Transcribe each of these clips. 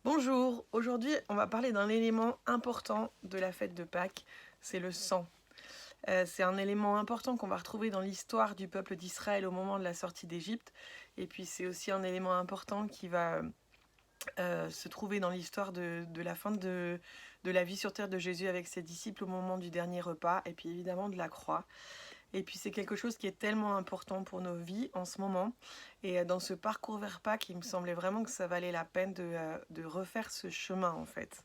Bonjour, aujourd'hui on va parler d'un élément important de la fête de Pâques, c'est le sang. C'est un élément important qu'on va retrouver dans l'histoire du peuple d'Israël au moment de la sortie d'Égypte. Et puis c'est aussi un élément important qui va se trouver dans l'histoire de la fin de la vie sur terre de Jésus avec ses disciples au moment du dernier repas, et puis évidemment de la croix. Et puis c'est quelque chose qui est tellement important pour nos vies en ce moment. Et dans ce parcours vers Pâques, il me semblait vraiment que ça valait la peine de refaire ce chemin en fait.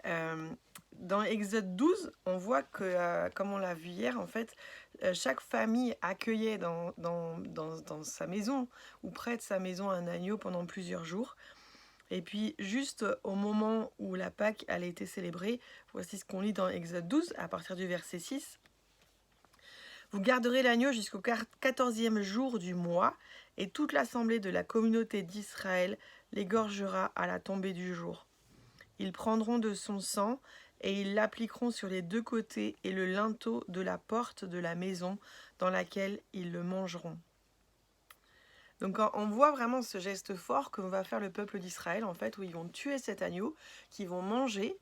Euh, dans Exode 12, on voit que, comme on l'a vu hier, en fait, chaque famille accueillait dans sa maison ou près de sa maison un agneau pendant plusieurs jours. Et puis, juste au moment où la Pâque allait été célébrée, voici ce qu'on lit dans Exode 12, à partir du verset 6. Vous garderez l'agneau jusqu'au 14e jour du mois, et toute l'assemblée de la communauté d'Israël l'égorgera à la tombée du jour. Ils prendront de son sang et ils l'appliqueront sur les deux côtés et le linteau de la porte de la maison dans laquelle ils le mangeront. Donc on voit vraiment ce geste fort que va faire le peuple d'Israël, en fait, où ils vont tuer cet agneau, qu'ils vont manger.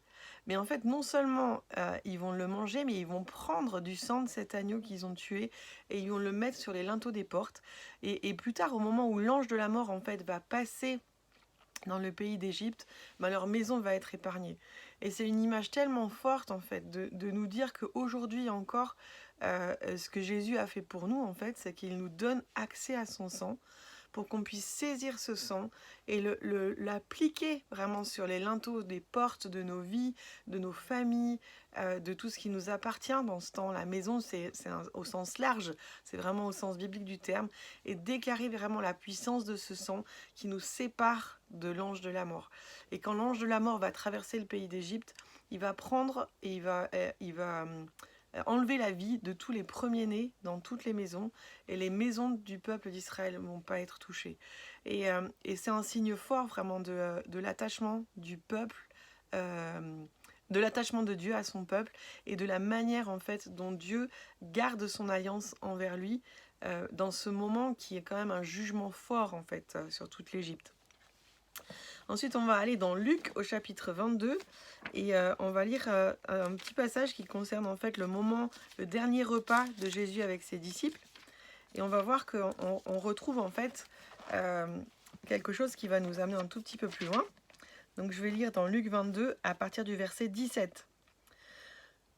Mais en fait, non seulement ils vont le manger, mais ils vont prendre du sang de cet agneau qu'ils ont tué et ils vont le mettre sur les linteaux des portes. Et plus tard, au moment où l'ange de la mort, en fait, va passer dans le pays d'Égypte, leur maison va être épargnée. Et c'est une image tellement forte, en fait, de nous dire qu'aujourd'hui encore, ce que Jésus a fait pour nous, en fait, c'est qu'il nous donne accès à son sang pour qu'on puisse saisir ce sang et l'appliquer vraiment sur les linteaux des portes de nos vies, de nos familles, de tout ce qui nous appartient dans ce temps. La maison, c'est au sens large, c'est vraiment au sens biblique du terme, et déclarer vraiment la puissance de ce sang qui nous sépare de l'ange de la mort. Et quand l'ange de la mort va traverser le pays d'Égypte, il va prendre et il va enlever la vie de tous les premiers-nés dans toutes les maisons, et les maisons du peuple d'Israël ne vont pas être touchées. Et c'est un signe fort vraiment de l'attachement du peuple, de l'attachement de Dieu à son peuple, et de la manière en fait dont Dieu garde son alliance envers lui dans ce moment qui est quand même un jugement fort en fait sur toute l'Égypte. Ensuite, on va aller dans Luc au chapitre 22 et on va lire un petit passage qui concerne en fait le dernier repas de Jésus avec ses disciples. Et on va voir qu'on retrouve en fait euh, quelque chose qui va nous amener un tout petit peu plus loin. Donc je vais lire dans Luc 22 à partir du verset 17.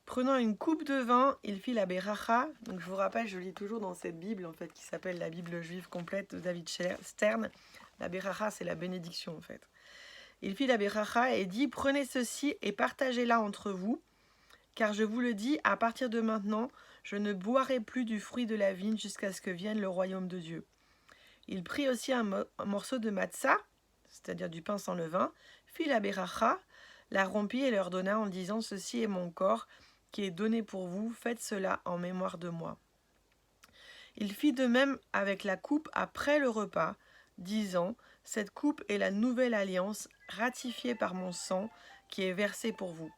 Prenant une coupe de vin, il fit la beracha. Donc je vous rappelle, je lis toujours dans cette Bible en fait qui s'appelle la Bible juive complète de David Stern. La beracha, c'est la bénédiction en fait. Il fit la beracha et dit « Prenez ceci et partagez-la entre vous, car je vous le dis, à partir de maintenant, je ne boirai plus du fruit de la vigne jusqu'à ce que vienne le royaume de Dieu. » Il prit aussi un morceau de matzah, c'est-à-dire du pain sans levain, fit la beracha, la rompit et leur donna en disant « Ceci est mon corps qui est donné pour vous, faites cela en mémoire de moi. » Il fit de même avec la coupe après le repas, disant « Cette coupe est la nouvelle alliance ratifiée par mon sang qui est versé pour vous. »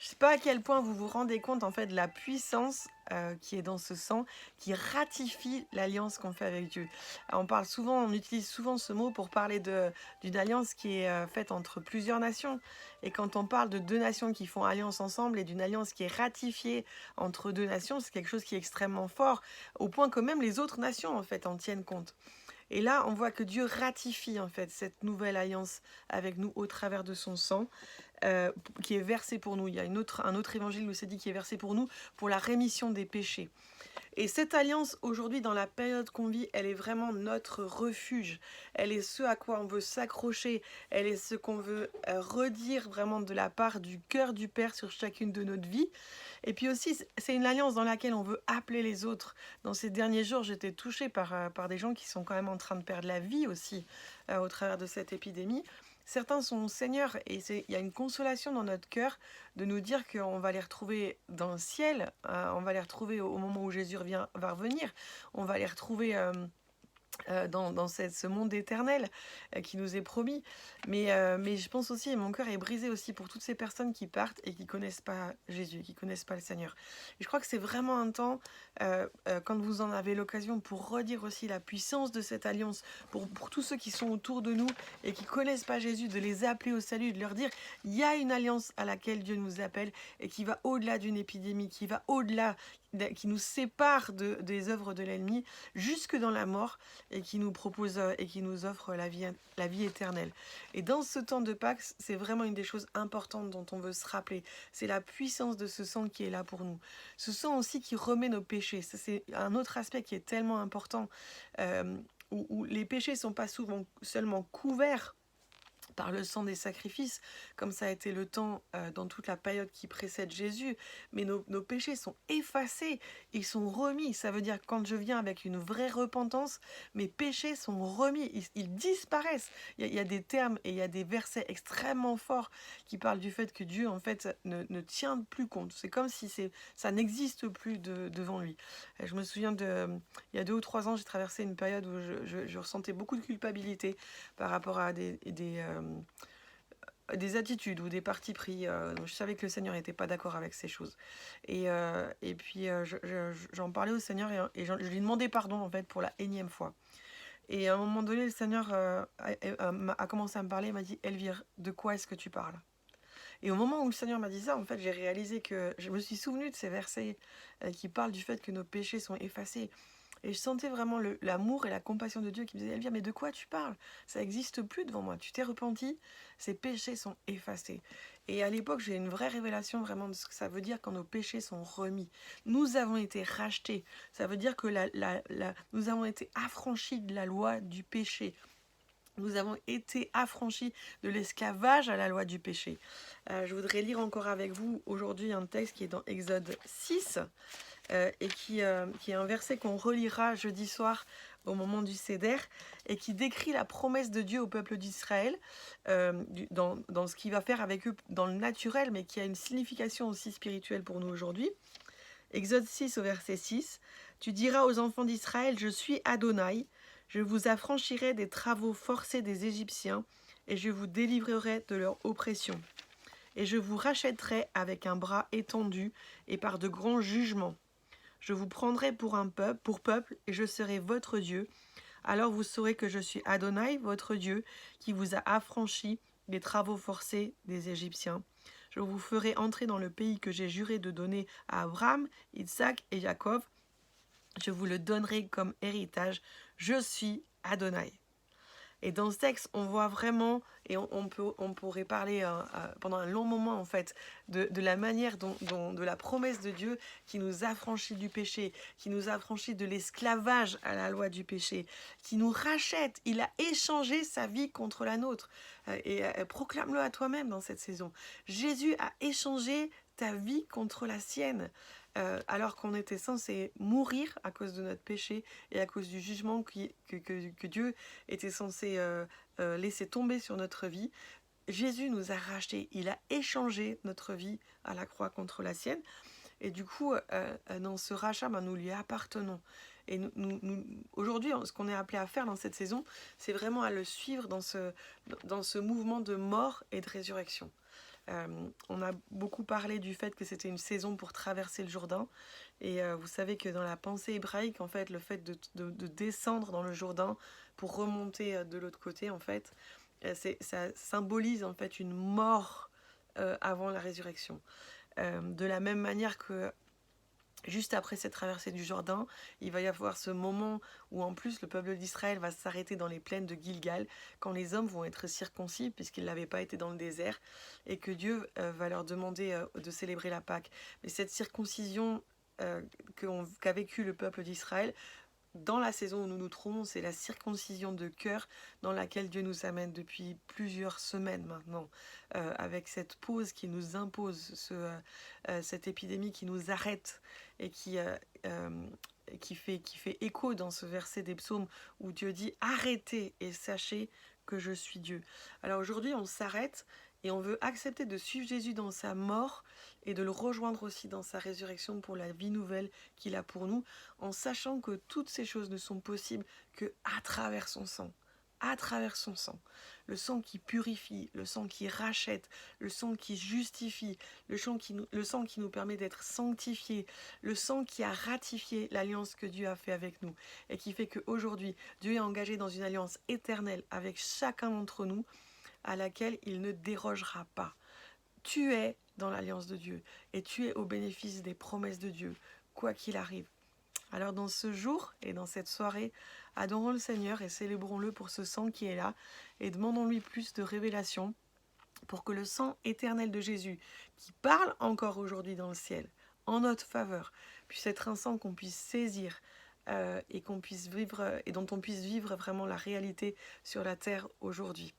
Je ne sais pas à quel point vous vous rendez compte en fait de la puissance qui est dans ce sang, qui ratifie l'alliance qu'on fait avec Dieu. Alors, on utilise souvent ce mot pour parler d'une alliance qui est faite entre plusieurs nations. Et quand on parle de deux nations qui font alliance ensemble et d'une alliance qui est ratifiée entre deux nations, c'est quelque chose qui est extrêmement fort, au point que même les autres nations en fait en tiennent compte. Et là, on voit que Dieu ratifie en fait cette nouvelle alliance avec nous au travers de son sang qui est versé pour nous. Il y a un autre évangile où c'est dit qui est versé pour nous pour la rémission des péchés. Et cette alliance, aujourd'hui, dans la période qu'on vit, elle est vraiment notre refuge. Elle est ce à quoi on veut s'accrocher. Elle est ce qu'on veut redire vraiment de la part du cœur du Père sur chacune de notre vie. Et puis aussi, c'est une alliance dans laquelle on veut appeler les autres. Dans ces derniers jours, j'étais touchée par des gens qui sont quand même en train de perdre la vie aussi au travers de cette épidémie. Certains sont seigneurs et il y a une consolation dans notre cœur de nous dire qu'on va les retrouver dans le ciel, on va les retrouver au moment où Jésus va revenir, on va les retrouver ce monde éternel qui nous est promis. Mais je pense aussi, et mon cœur est brisé aussi pour toutes ces personnes qui partent et qui connaissent pas Jésus, qui connaissent pas le Seigneur. Et je crois que c'est vraiment un temps, quand vous en avez l'occasion, pour redire aussi la puissance de cette alliance, pour tous ceux qui sont autour de nous et qui connaissent pas Jésus, de les appeler au salut, de leur dire, il y a une alliance à laquelle Dieu nous appelle et qui va au-delà d'une épidémie, qui va au-delà, qui nous sépare des œuvres de l'ennemi, jusque dans la mort, et qui nous propose et qui nous offre la vie éternelle. Et dans ce temps de Pâques, c'est vraiment une des choses importantes dont on veut se rappeler. C'est la puissance de ce sang qui est là pour nous. Ce sang aussi qui remet nos péchés. Ça, c'est un autre aspect qui est tellement important, où les péchés ne sont pas souvent seulement couverts par le sang des sacrifices, comme ça a été le temps dans toute la période qui précède Jésus, mais nos péchés sont effacés, ils sont remis. Ça veut dire que quand je viens avec une vraie repentance, mes péchés sont remis, ils disparaissent. Il y a des termes et il y a des versets extrêmement forts qui parlent du fait que Dieu en fait ne tient plus compte. C'est comme si ça n'existe plus devant lui. Je me souviens il y a 2 ou 3 ans, j'ai traversé une période où je ressentais beaucoup de culpabilité par rapport à des attitudes ou des partis pris. Je savais que le Seigneur n'était pas d'accord avec ces choses. Et puis, j'en parlais au Seigneur et je lui demandais pardon, en fait, pour la énième fois. Et à un moment donné, le Seigneur a commencé à me parler, il m'a dit, Elvire, de quoi est-ce que tu parles? Et au moment où le Seigneur m'a dit ça, en fait, j'ai réalisé que je me suis souvenue de ces versets qui parlent du fait que nos péchés sont effacés. Et je sentais vraiment l'amour et la compassion de Dieu qui me disait, Elvire, mais de quoi tu parles? Ça n'existe plus devant moi. Tu t'es repenti, ces péchés sont effacés. Et à l'époque, j'ai une vraie révélation vraiment de ce que ça veut dire quand nos péchés sont remis. Nous avons été rachetés. Ça veut dire que nous avons été affranchis de la loi du péché. Nous avons été affranchis de l'esclavage à la loi du péché. Je voudrais lire encore avec vous aujourd'hui un texte qui est dans Exode 6 et qui est un verset qu'on relira jeudi soir au moment du Seder et qui décrit la promesse de Dieu au peuple d'Israël dans ce qu'il va faire avec eux dans le naturel, mais qui a une signification aussi spirituelle pour nous aujourd'hui. Exode 6 au verset 6. Tu diras aux enfants d'Israël, je suis Adonai, je vous affranchirai des travaux forcés des Égyptiens et je vous délivrerai de leur oppression. Et je vous rachèterai avec un bras étendu et par de grands jugements. Je vous prendrai pour peuple, et je serai votre Dieu. Alors vous saurez que je suis Adonai, votre Dieu, qui vous a affranchi des travaux forcés des Égyptiens. Je vous ferai entrer dans le pays que j'ai juré de donner à Abraham, Isaac et Jacob. Je vous le donnerai comme héritage. Je suis Adonai. Et dans ce texte, on voit vraiment, et on pourrait parler pendant un long moment en fait, de la manière de la promesse de Dieu qui nous affranchit du péché, qui nous affranchit de l'esclavage à la loi du péché, qui nous rachète. Il a échangé sa vie contre la nôtre. Proclame-le à toi-même dans cette saison. Jésus a échangé ta vie contre la sienne. Alors qu'on était censé mourir à cause de notre péché et à cause du jugement que Dieu était censé laisser tomber sur notre vie. Jésus nous a rachetés, il a échangé notre vie à la croix contre la sienne. Et du coup, dans ce rachat, nous lui appartenons. Et aujourd'hui, ce qu'on est appelé à faire dans cette saison, c'est vraiment à le suivre dans ce mouvement de mort et de résurrection. On a beaucoup parlé du fait que c'était une saison pour traverser le Jourdain. Et vous savez que dans la pensée hébraïque, en fait, le fait de descendre dans le Jourdain pour remonter de l'autre côté, en fait, ça symbolise en fait une mort avant la résurrection. De la même manière que juste après cette traversée du Jourdain, il va y avoir ce moment où en plus le peuple d'Israël va s'arrêter dans les plaines de Gilgal, quand les hommes vont être circoncis puisqu'ils n'avaient pas été dans le désert, et que Dieu va leur demander de célébrer la Pâque. Mais cette circoncision qu'a vécu le peuple d'Israël, dans la saison où nous nous trouvons, c'est la circoncision de cœur dans laquelle Dieu nous amène depuis plusieurs semaines maintenant, avec cette pause qui nous impose, cette épidémie qui nous arrête et qui fait écho dans ce verset des psaumes où Dieu dit « Arrêtez et sachez que je suis Dieu ». Alors aujourd'hui, on s'arrête Et on veut accepter de suivre Jésus dans sa mort et de le rejoindre aussi dans sa résurrection pour la vie nouvelle qu'il a pour nous, en sachant que toutes ces choses ne sont possibles que à travers son sang. À travers son sang. Le sang qui purifie, le sang qui rachète, le sang qui justifie, le sang qui nous permet d'être sanctifiés, le sang qui a ratifié l'alliance que Dieu a fait avec nous et qui fait qu'aujourd'hui, Dieu est engagé dans une alliance éternelle avec chacun d'entre nous à laquelle il ne dérogera pas. Tu es dans l'alliance de Dieu et tu es au bénéfice des promesses de Dieu, quoi qu'il arrive. Alors dans ce jour et dans cette soirée, adorons le Seigneur et célébrons-le pour ce sang qui est là et demandons-lui plus de révélation pour que le sang éternel de Jésus, qui parle encore aujourd'hui dans le ciel, en notre faveur, puisse être un sang qu'on puisse saisir et qu'on puisse vivre et dont on puisse vivre vraiment la réalité sur la terre aujourd'hui.